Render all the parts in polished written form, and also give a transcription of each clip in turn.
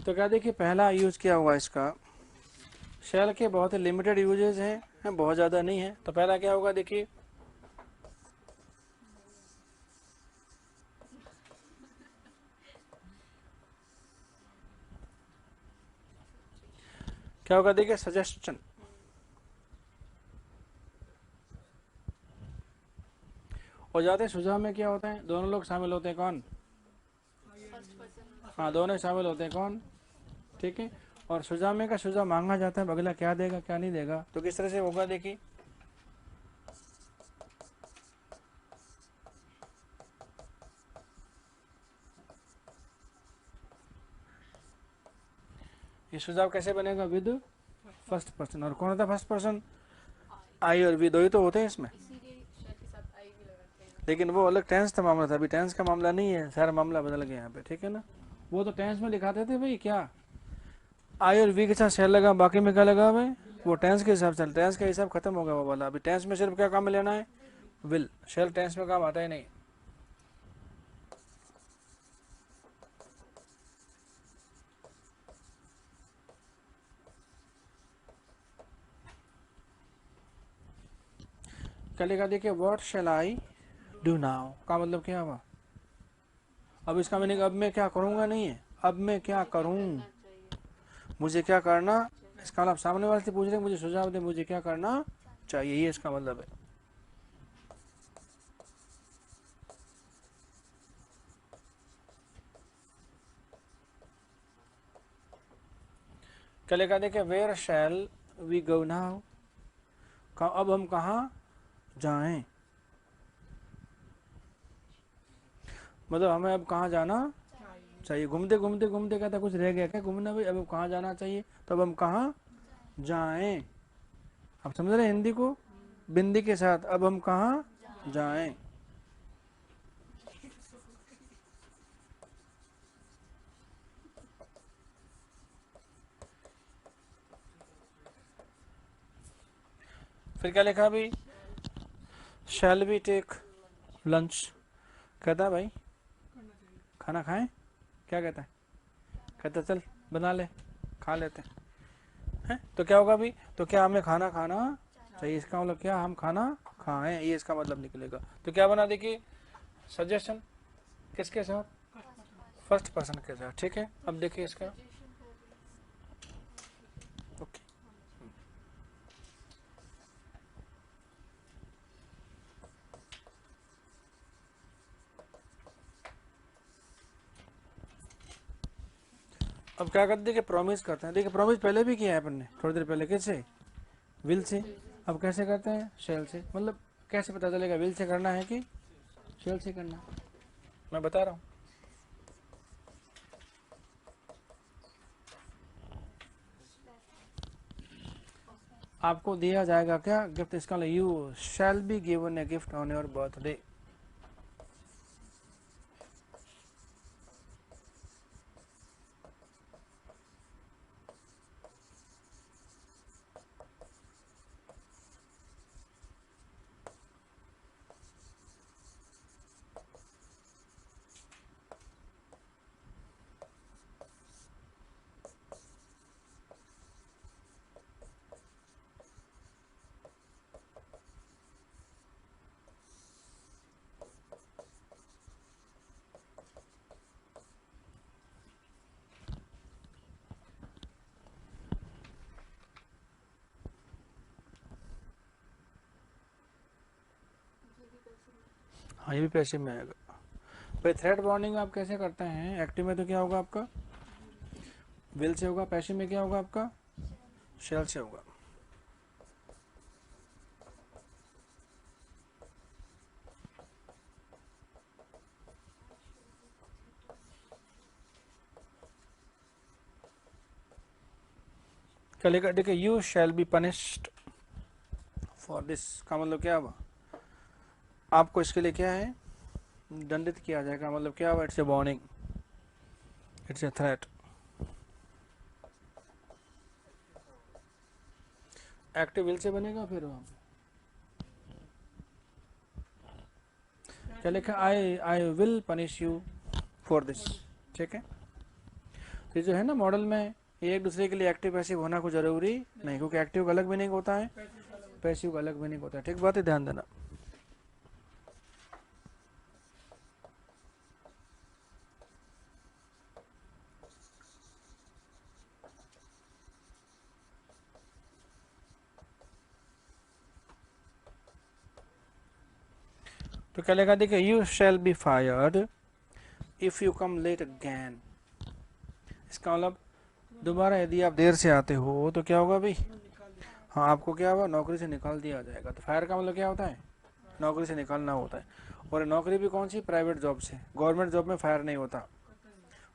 तो क्या देखिए पहला यूज क्या हुआ इसका, शेल के बहुत ही लिमिटेड यूजेज हैं, बहुत ज़्यादा नहीं है। तो पहला क्या होगा देखिए, क्या होगा देखिए, सजेशन। और जाते सुझाव में क्या होता है, दोनों लोग शामिल होते हैं, कौन? हाँ, दोनों शामिल होते हैं, कौन? ठीक है। और सुझाव में का सुझाव मांगा जाता है, अगला क्या देगा क्या नहीं देगा। तो किस तरह से होगा देखिए, ये सुझाव कैसे बनेगा, विद फर्स्ट पर्सन। और कौन होता है फर्स्ट पर्सन? आई और वी, दो ही तो होते हैं इसमें। लेकिन वो अलग टेंस का मामला था, अभी टेंस का मामला नहीं है, सारा मामला बदल गया यहाँ पे, ठीक है ना। वो तो टेंस में लिखाते थे भाई, क्या आई और वी के साथ शेल लगा, बाकी में क्या लगा भाई, वो टेंस के हिसाब से, टेंस का हिसाब खत्म हो गया वो वाला। अभी टेंस में सिर्फ क्या काम में लेना है, विल। शेल टेंस में काम आता ही नहीं। क्या लिखा देखिए, what shell I do now का मतलब क्या हुआ। अब इसका मीनिंग अब मैं क्या करूंगा नहीं है, अब मैं क्या करूं, मुझे क्या करना। इसका मतलब सामने वाले से पूछ रहे मुझे सुझाव दे, मुझे क्या करना चाहिए, ये इसका मतलब है। क्या लिखा देखिए, where shall we go now, अब हम कहाँ जाएं, मतलब हमें अब कहाँ जाना चाहिए। घूमते घूमते घूमते कहता कुछ रह गया क्या घूमना भाई, अब कहाँ जाना चाहिए, तो अब हम कहाँ जाएं। आप समझ रहे हैं हिंदी को बिंदी के साथ, अब हम कहाँ जाएं। फिर क्या लिखा भाई, शैल वी टेक लंच, कहता है भाई खाना खाएं, क्या कहता है, कहता चल बना ले, खा लेते हैं। तो क्या होगा भाई, तो क्या हमें खाना खाना चाहिए, इसका मतलब क्या, हम खाना खाएं, ये इसका मतलब निकलेगा। तो क्या बना देखिए, सजेशन किसके साथ, फर्स्ट पर्सन के साथ, ठीक है। अब देखिए इसका, ओके। अब क्या करते देखिए, प्रॉमिस करते हैं। देखिए प्रॉमिस पहले भी किया है अपन ने थोड़ी देर पहले, किससे, विल से। अब कैसे करते हैं, शेल से। मतलब कैसे पता चलेगा विल से करना है कि शेल से करना है, मैं बता रहा हूँ। आपको दिया जाएगा क्या गिफ्ट, इसका you shall be given a gift on your birthday. हाँ, ये भी पैसे में आएगा भाई। थ्रेड बॉन्डिंग आप कैसे करते हैं, एक्टिव में तो क्या होगा आपका, विल से होगा, पैसिव में क्या होगा आपका, शेल से होगा। क्या लिखा देखिए, you shall be punished for this का मतलब क्या हुआ, आपको इसके लिए क्या है, दंडित किया जाएगा, मतलब क्या हुआ, it's a warning, it's a threat. Active will से बनेगा फिर वहाँ पे क्या लिखा, I I will punish you for this, ठीक है। तो जो है ना मॉडल में, ये एक दूसरे के लिए एक्टिव पैसिव होना कोई जरूरी नहीं, क्योंकि एक्टिव का अलग मीनिंग होता है, पैसिव का अलग मीनिंग होता है। ठीक बात है, ध्यान देना। तो क्या लिखा, देखिए, you shall be fired if you come late again. इसका मतलब दोबारा यदि आप देर से आते हो तो क्या होगा भाई, हाँ, आपको क्या होगा, नौकरी से निकाल दिया जाएगा। तो फायर का मतलब क्या होता है, नौकरी से निकालना होता है। और नौकरी भी कौन सी, प्राइवेट जॉब से। गवर्नमेंट जॉब में फायर नहीं होता,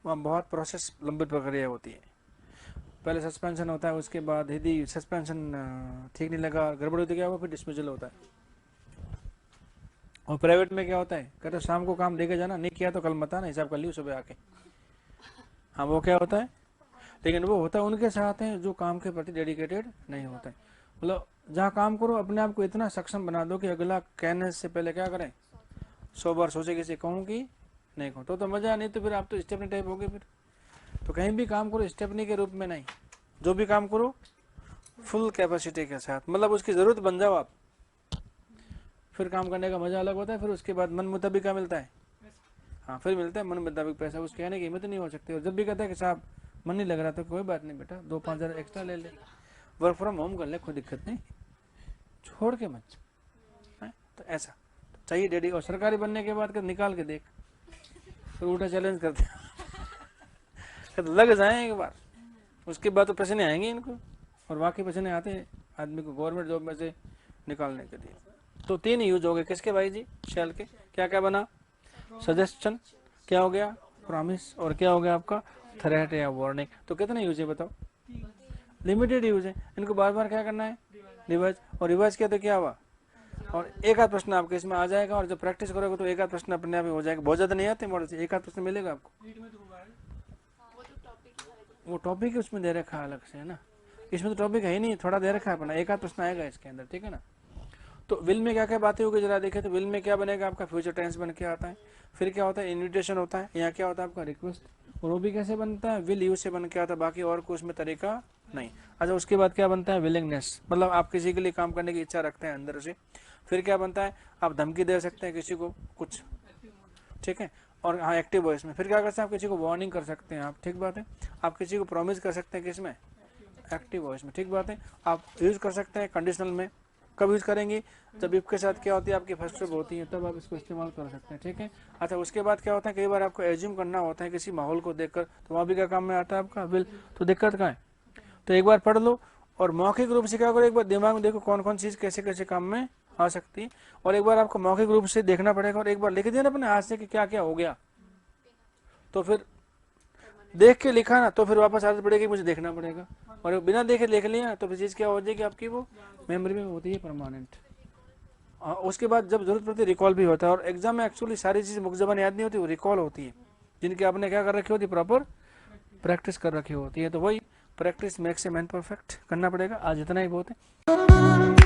वहाँ बहुत प्रोसेस, लंबी प्रक्रिया होती है। पहले सस्पेंशन होता है, उसके बाद यदि सस्पेंशन ठीक नहीं लगा, गड़बड़ होती, क्या होगा, फिर डिसमिसल होता है। और प्राइवेट में क्या होता है, कहते शाम को काम देके जाना, नहीं किया तो कल मत आना, हिसाब कर लियो सुबह आके। हाँ, वो क्या होता है, लेकिन वो होता है उनके साथ है जो काम के प्रति डेडिकेटेड नहीं होते। मतलब जहाँ काम करो अपने आप को इतना सक्षम बना दो कि अगला कहने से पहले क्या करें, 100 बार सोचे किसी कहूँ कि नहीं कहूँ, तो मजा नहीं, तो फिर आप तो स्टेपनी टाइप हो गए फिर। तो कहीं भी काम करो स्टेपनी के रूप में नहीं, जो भी काम करो फुल कैपेसिटी के साथ, मतलब उसकी जरूरत बन जाओ आप, फिर काम करने का मजा अलग होता है। फिर उसके बाद मन मुताबिक क्या मिलता है, हाँ, फिर मिलता है मन मुताबिक पैसा। उसके कहने की हिम्मत नहीं हो सकती। और जब भी कहता है कि साहब मन नहीं लग रहा, तो कोई बात नहीं बेटा, 2-5 हज़ार एक्स्ट्रा ले ले, वर्क फ्रॉम होम कर ले, कोई दिक्कत नहीं, छोड़ के मत। तो ऐसा चाहिए डेडी। और सरकारी बनने के बाद निकाल के देख, फिर उल्टा चैलेंज करते तो लग जाए एक बार, उसके बाद तो पसीने आएंगे इनको। और वाकई पसीने आते हैं आदमी को गवर्नमेंट जॉब में से निकालने के लिए। तो 3 यूज हो गए किसके भाई जी, शैल के। क्या क्या बना, सजेशन, क्या हो गया, प्रॉमिस, और क्या हो गया आपका, थ्रेट या वार्निंग। तो कितने यूज है बताओ, लिमिटेड यूज है। इनको बार बार क्या करना है, रिवाइज। और रिवाइज किया तो क्या हुआ, और एक आध प्रश्न आपके इसमें आ जाएगा। और जब प्रैक्टिस करोगे तो एक आध प्रश्न अपने आप ही हो जाएगा। बहुत ज्यादा नहीं आते मॉडल से, एक आध प्रश्न मिलेगा आपको। वो टॉपिक है उसमें दे रखा है अलग से, है ना। इसमें तो टॉपिक है ही नहीं, थोड़ा दे रखा है अपना, एक आध प्रश्न आएगा इसके अंदर, ठीक है ना। तो विल में क्या क्या बातें होगी जरा देखें। तो विल में क्या बनेगा आपका, फ्यूचर टेंस बन के आता है। फिर क्या होता है, इन्विटेशन होता है। यहाँ क्या होता है आपका, रिक्वेस्ट। और वो भी कैसे बनता है, विल यूज से बन के आता है, बाकी और कोई उसमें तरीका नहीं। अच्छा, उसके बाद क्या बनता है, विलिंगनेस, मतलब आप किसी के लिए काम करने की इच्छा रखते हैं अंदर से। फिर क्या बनता है, आप धमकी दे सकते हैं किसी को कुछ, ठीक है। और हाँ, एक्टिव वॉइस में। फिर क्या कर सकते हैं, आप किसी को वार्निंग कर सकते हैं आप, ठीक बात है। आप किसी को प्रॉमिस कर सकते हैं किसमें, एक्टिव वॉइस में, ठीक बात है। आप यूज कर सकते हैं कंडीशनल में। कब यूज करेंगे, जब इफ के साथ क्या होती है, आपकी फर्स्ट वर्ब होती है, तब आप इसको इस्तेमाल कर सकते हैं, ठीक है। अच्छा, उसके बाद क्या होता है, कई बार आपको एज्यूम करना होता है किसी माहौल को देखकर, तो वहाँ भी क्या काम में आता है आपका विल। तो दिक्कत कहाँ है, तो एक बार पढ़ लो और मौखिक रूप से क्या करो, एक बार दिमाग में देखो कौन कौन चीज कैसे कैसे काम में आ सकती है। और एक बार आपको मौखिक रूप से देखना पड़ेगा, और एक बार लिख दिया ना अपने हाथ से कि क्या क्या हो गया, तो फिर देख के लिखा ना, तो फिर वापस आदत पड़ेगी मुझे देखना पड़ेगा। और बिना देखे लिख लिया तो फिर चीज क्या हो जाएगी आपकी, वो मेमोरी में होती है परमानेंट। उसके बाद जब जरूरत पड़ती है रिकॉल भी होता है। और एग्जाम में एक्चुअली सारी चीज मुख जबान याद नहीं होती, वो रिकॉल होती है, जिनकी आपने क्या कर रखी होती है, प्रॉपर प्रैक्टिस कर रखी होती है। तो वही practice makes a man perfect, करना पड़ेगा। आज इतना ही बहुत है।